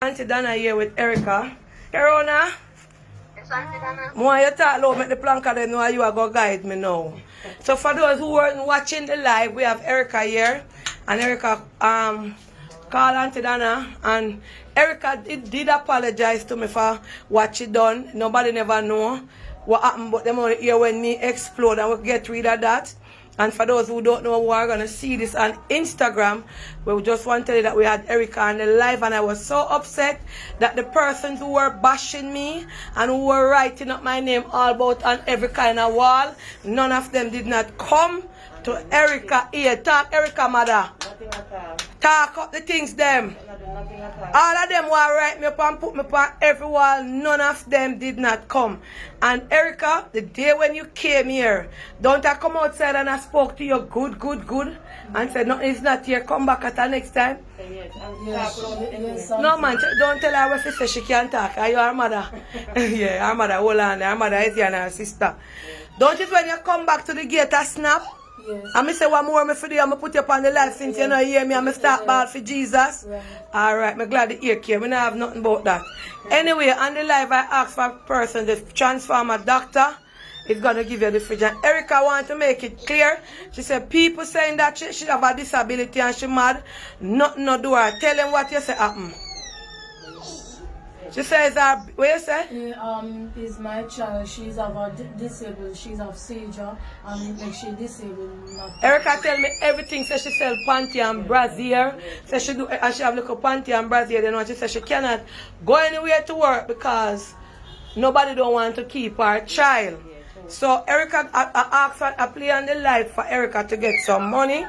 Auntie Donna here with Erica. Corona? Yes, Auntie Donna. More you talk low, make the planka them know you are going to guide me now. So for those who weren't watching the live, we have Erica here. And Erica call Auntie Donna. And Erica did apologize to me for what she done. Nobody never know what happened, but them only hear when me explode and we get rid of that. And for those who don't know who are going to see this on Instagram, we just want to tell you that we had Erica on the live, and I was so upset that the persons who were bashing me and who were writing up my name all about on every kind of wall, none of them did not come to Erica here. Talk, Erica, mother. Talk up the things them. All of them were write me up and put me up on every wall. None of them did not come. And Erica, the day when you came here, don't I come outside and I spoke to you good, and said, no, it's not here, come back at the next time? Yes, No, man, don't tell her what she says she can't talk. Are you her mother? Yeah, her mother, hold on. Her mother is here and her sister. Don't it when you come back to the gate and snap? Yes. And I say one more for you, I'm going to put you up on the live since you know hear me, I'm going to start ball for Jesus. Right. Alright, I'm glad the ear came. I don't have nothing about that. Anyway, on the live I asked for a person, the transformer doctor is going to give you the fridge. And Erica want to make it clear. She said people saying that she have a disability and she mad. Nothing no do her. Tell them what you say happen. She says, what you say? Is my child. She's disabled. She's of seizure, and like she disabled. Erica tell me everything. Says she sell panty and brassiere. Says she do, and she have little panty and brassiere. You know, she says she cannot go anywhere to work because nobody don't want to keep her child. So Erica asked for a play on the live for Erica to get some money,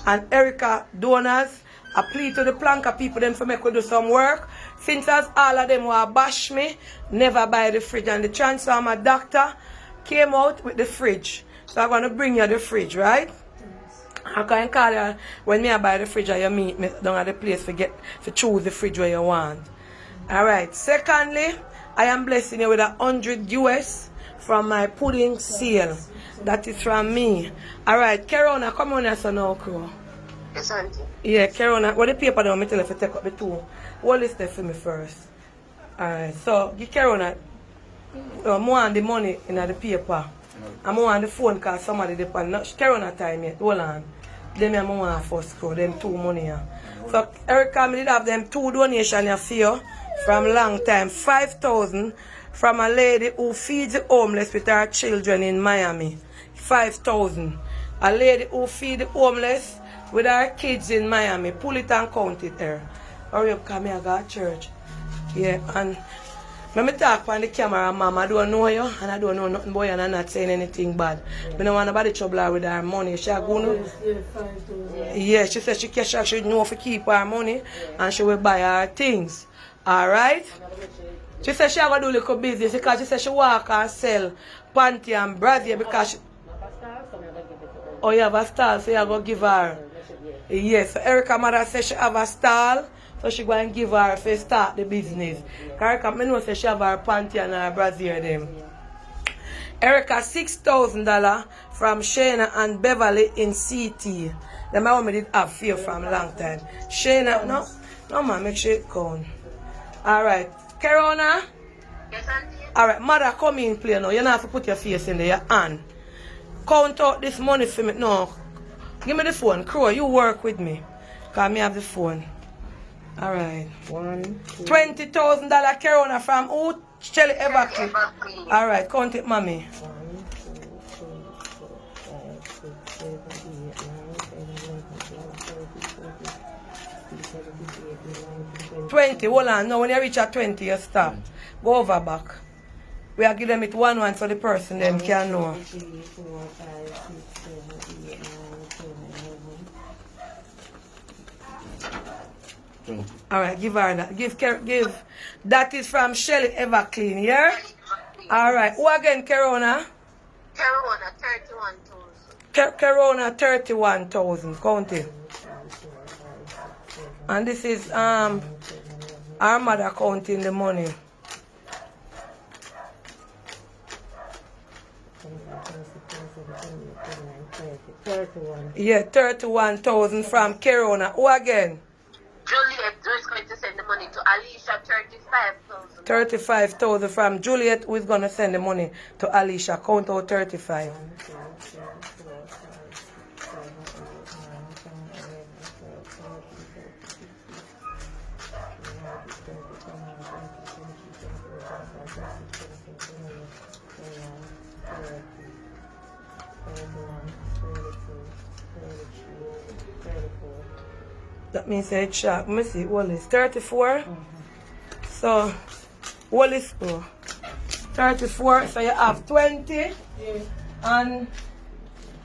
and Erica donors. I plead to the planka people them for make we do some work. Since as all of them were bash me, never buy the fridge. And the transformer doctor came out with the fridge. So I'm going to bring you the fridge, right? I can call you when me I buy the fridge and you meet me down at the place to choose the fridge where you want. Alright. Secondly, I am blessing you with 100 US from my pudding sale. That is from me. Alright, Corona, come on here so now, crew. Yes, Auntie. Yeah, Corona, what the paper down, me tell you to take up the two. Hold this there for me first. Alright, so give Corona more on the money in the paper. And more on the phone because somebody depend. Not Corona time yet, hold on. Then I'm more first go, them two money here. So Erica, me did have them two donations here for you from long time. 5,000 from a lady who feeds the homeless with her children in Miami. 5,000. A lady who feeds the homeless with our kids in Miami. Pull it and count it there. Hurry up, come here, I got church. Yeah, and when I talk on the camera, Mama, I don't know you, and I don't know nothing about you, and I'm not saying anything bad. I don't want nobody trouble her with her money. She going to... Yeah, she said she know if to keep her money, and she will buy her things. Alright? She said she going to do a little business, because she said she walk and sell panty and brassiere, because she... Oh, you have a stall, so you're going to give her... Yes, so Erica mother says she have a stall, so she going to give her to start the business. Erica, I know she have her panty and her brassiere them. Erica, $6,000 from Shayna and Beverly in CT. Them my woman did have fear from a long time. Shayna, no man, make sure it count. Alright, Corona? Yes, Auntie. Alright, mother, come in play now. You don't have to put your face in there, your hand. Count out this money for me. No. Give me the phone. Crow, you work with me. Because me have the phone. Alright. $20,000 Corona from who? Shelly Everclean. Alright, count it, mommy. 20. Hold on. Now when you reach at 20, you stop. Go over back. We are giving it one so the person them can know. Alright, give her that. Give. That is from Shelly Everclean, yeah? Alright, who again, Corona? Corona, 31,000. Corona, 31,000. Count it. And this is our mother counting the money. Yeah, 31,000 from Corona. Who again? Juliet is going to send the money to Alicia Alicia 35,000. 35,000 from Juliet, who is gonna send the money to Alicia. Count out 35. That means it's sharp. Let me see, Wallace. 34. So, Wallace, 34. So you have 20 Yeah. and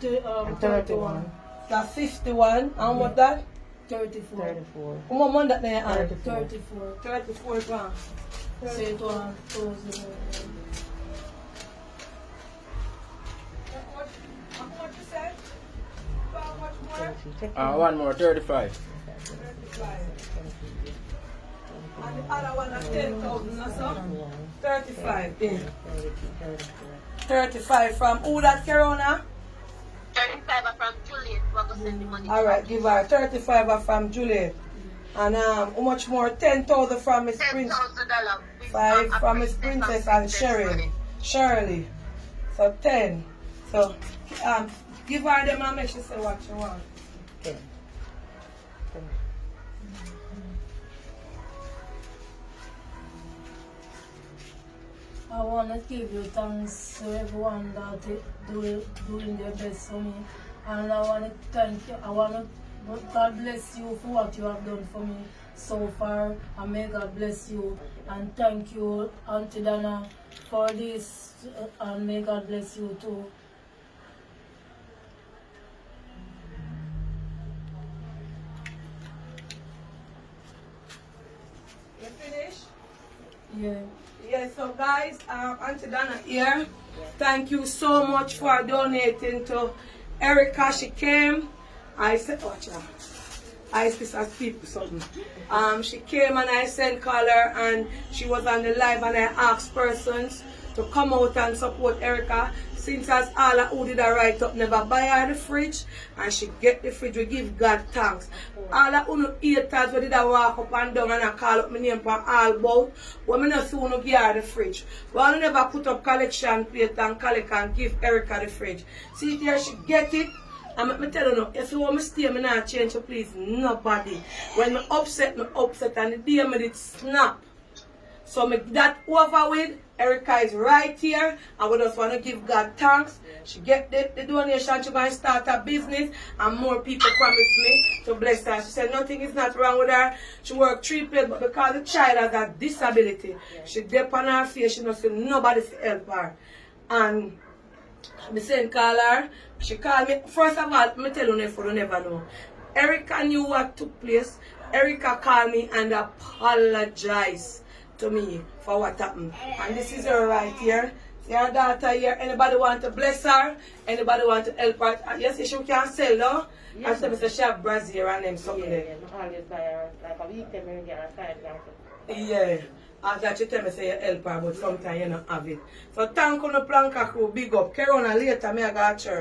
31. that's 51. And what that? 34. How much money that they have? 34. 34 pounds. Say it 1,000. How much you said? How much more? One more, 35. 35. And the other one is 10,000 or so? 35. Yeah. 35 from who that, Corona? 35 are from Juliet. We're going to send the money. Alright, give her 35 are from Juliet. And how much more? 10,000 from Miss Prince. $10,000. 5 from Miss Princess and Shirley. Shirley. So 10. So give her them and make she say what she wants. I want to give you thanks to everyone that doing their best for me. And I want to thank you. I want to, God bless you for what you have done for me so far. And may God bless you. And thank you, Auntie Donna, for this. And may God bless you too. You finished? Yeah. Yes, so guys, Auntie Donna here. Thank you so much for donating to Erica. She came. I said, watch out. I speak something. She came and I sent call her and she was on the live and I asked persons to come out and support Erica. Since as all who did her write up never buy her the fridge and she get the fridge, we give God thanks. All who haters we did a walk up and down and I call up my name for all about, when I not see who give her the fridge. But I never put up collection plate and collect and give Erica the fridge. See there, she get it. And let me tell you now, if you want me to stay, I not change to please nobody. When me upset and the day me did snap. So me that over with, Erica is right here. And we just want to give God thanks. She get the donation, she going to start a business. And more people promise me to bless her. She said nothing is not wrong with her. She work 3 places, but because the child has a disability, she dip on her face, she don't see nobody to help her. And I send call her. She called me. First of all, let me tell you if you never know. Erica knew what took place. Erica called me and apologized to me for what happened. And this is her right here. See her daughter here. Anybody want to bless her? Anybody want to help her? Yes, she can sell, no? Yes. And so she have Brazil and them something there. Yeah. After she tell me say you help her, but sometimes you don't have it. So thank you, Planka crew, big up. Corona later, me I got church.